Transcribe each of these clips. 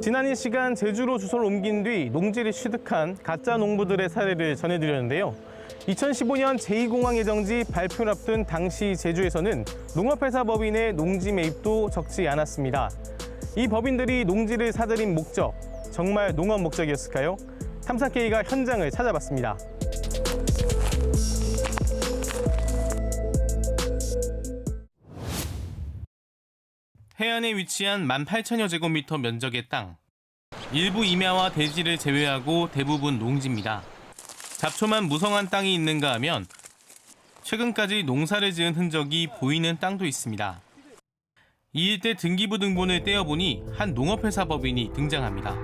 지난 이 시간 제주로 주소를 옮긴 뒤 농지를 취득한 가짜 농부들의 사례를 전해드렸는데요. 2015년 제2공항 예정지 발표를 앞둔 당시 제주에서는 농업회사 법인의 농지 매입도 적지 않았습니다. 이 법인들이 농지를 사들인 목적, 정말 농업 목적이었을까요? 탐사K가 현장을 찾아봤습니다. 해안에 위치한 18,000여 제곱미터 면적의 땅. 일부 임야와 대지를 제외하고 대부분 농지입니다. 잡초만 무성한 땅이 있는가 하면 최근까지 농사를 지은 흔적이 보이는 땅도 있습니다. 이 일대 등기부 등본을 떼어보니 한 농업회사 법인이 등장합니다.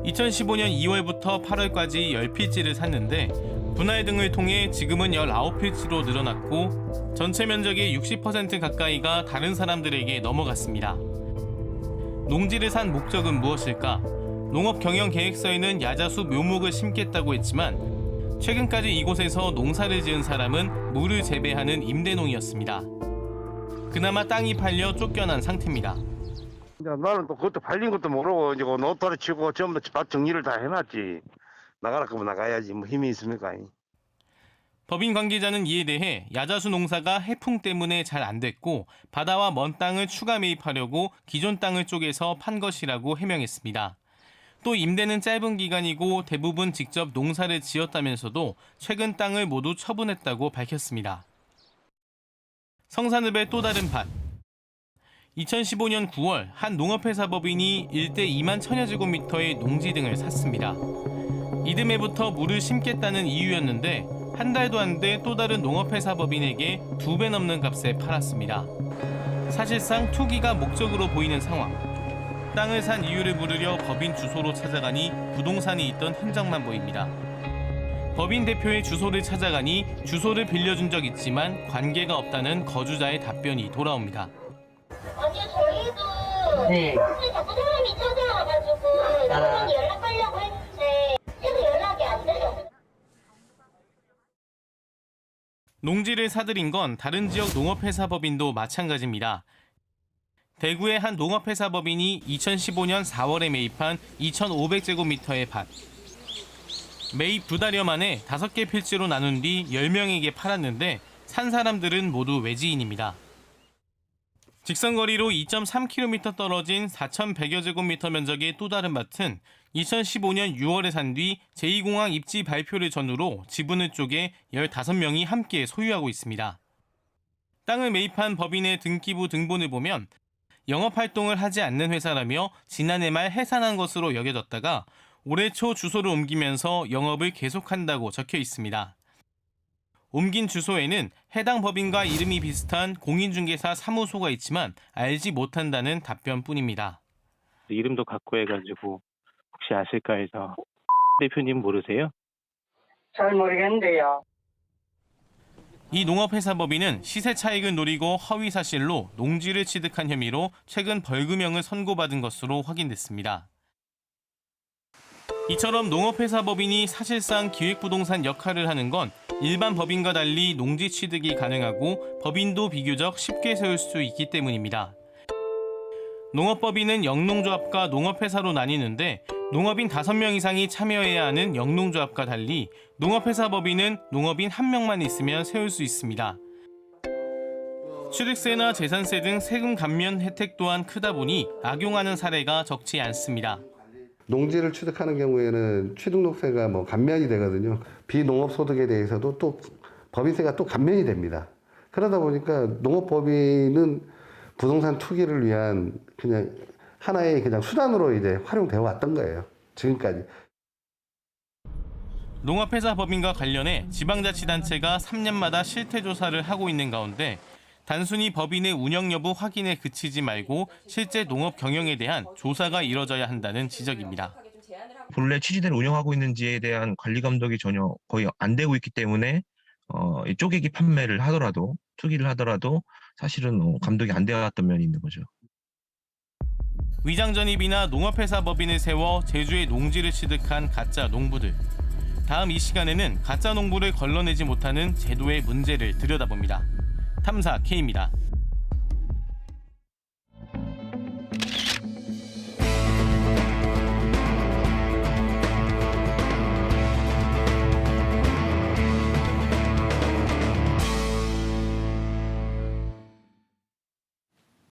2015년 2월부터 8월까지 10필지를 샀는데 분할 등을 통해 지금은 19필지로 늘어났고 전체 면적의 60% 가까이가 다른 사람들에게 넘어갔습니다. 농지를 산 목적은 무엇일까? 농업 경영 계획서에는 야자수 묘목을 심겠다고 했지만 최근까지 이곳에서 농사를 지은 사람은 물을 재배하는 임대농이었습니다. 그나마 땅이 팔려 쫓겨난 상태입니다. 나는 또 그것도 팔린 것도 모르고 이제 노타리 치고 전부 밭 정리를 다 해놨지. 나가라 그러면 나가야지 뭐 힘이 있습니까? 법인 관계자는 이에 대해 야자수 농사가 해풍 때문에 잘 안 됐고 바다와 먼 땅을 추가 매입하려고 기존 땅을 쪼개서 판 것이라고 해명했습니다. 또 임대는 짧은 기간이고 대부분 직접 농사를 지었다면서도 최근 땅을 모두 처분했다고 밝혔습니다. 성산읍의 또 다른 밭. 2015년 9월 한 농업회사 법인이 일대 21,000여 제곱미터의 농지 등을 샀습니다. 이듬해부터 물을 심겠다는 이유였는데 한 달도 안 돼 또 다른 농업회사 법인에게 2배 넘는 값에 팔았습니다. 사실상 투기가 목적으로 보이는 상황. 땅을 산 이유를 물으려 법인 주소로 찾아가니 부동산이 있던 흔적만 보입니다. 법인 대표의 주소를 찾아가니 주소를 빌려준 적 있지만 관계가 없다는 거주자의 답변이 돌아옵니다. 아니요, 저희도 네. 자꾸 사람이 찾아와가지고 나중에 연락하려고 했는데 계속 연락이 안 돼요. 농지를 사들인 건 다른 지역 농업회사 법인도 마찬가지입니다. 대구의 한 농업회사 법인이 2015년 4월에 매입한 2,500제곱미터의 밭. 매입 2달여 만에 5개 필지로 나눈 뒤 10명에게 팔았는데 산 사람들은 모두 외지인입니다. 직선거리로 2.3km 떨어진 4,100여 제곱미터 면적의 또 다른 밭은 2015년 6월에 산 뒤 제2공항 입지 발표를 전후로 지분을 쪼개 15명이 함께 소유하고 있습니다. 땅을 매입한 법인의 등기부 등본을 보면 영업활동을 하지 않는 회사라며 지난해 말 해산한 것으로 여겨졌다가 올해 초 주소를 옮기면서 영업을 계속한다고 적혀 있습니다. 옮긴 주소에는 해당 법인과 이름이 비슷한 공인중개사 사무소가 있지만 알지 못한다는 답변뿐입니다. 이름도 갖고 해가지고 혹시 아실까 해서. 대표님 모르세요? 잘 모르겠는데요. 이 농업회사 법인은 시세 차익을 노리고 허위 사실로 농지를 취득한 혐의로 최근 벌금형을 선고받은 것으로 확인됐습니다. 이처럼 농업회사 법인이 사실상 기획부동산 역할을 하는 건 일반 법인과 달리 농지 취득이 가능하고 법인도 비교적 쉽게 세울 수 있기 때문입니다. 농업법인은 영농조합과 농업회사로 나뉘는데 농업인 5명 이상이 참여해야 하는 영농조합과 달리 농업회사 법인은 농업인 1명만 있으면 세울 수 있습니다. 취득세나 재산세 등 세금 감면 혜택 또한 크다 보니 악용하는 사례가 적지 않습니다. 농지를 취득하는 경우에는 취득세가 감면이 되거든요. 비농업 소득에 대해서도 또 법인세가 또 감면이 됩니다. 그러다 보니까 농업법인은 부동산 투기를 위한 그냥 하나의 수단으로 이제 활용되어 왔던 거예요. 지금까지. 농업회사 법인과 관련해 지방자치단체가 3년마다 실태조사를 하고 있는 가운데 단순히 법인의 운영 여부 확인에 그치지 말고 실제 농업 경영에 대한 조사가 이뤄져야 한다는 지적입니다. 본래 취지대로 운영하고 있는지에 대한 관리 감독이 전혀 거의 안 되고 있기 때문에 쪼개기 판매를 하더라도 투기를 하더라도 사실은 감독이 안 되었던 면이 있는 거죠. 위장전입이나 농업회사 법인을 세워 제주의 농지를 취득한 가짜 농부들. 다음 이 시간에는 가짜 농부를 걸러내지 못하는 제도의 문제를 들여다봅니다. 탐사K입니다.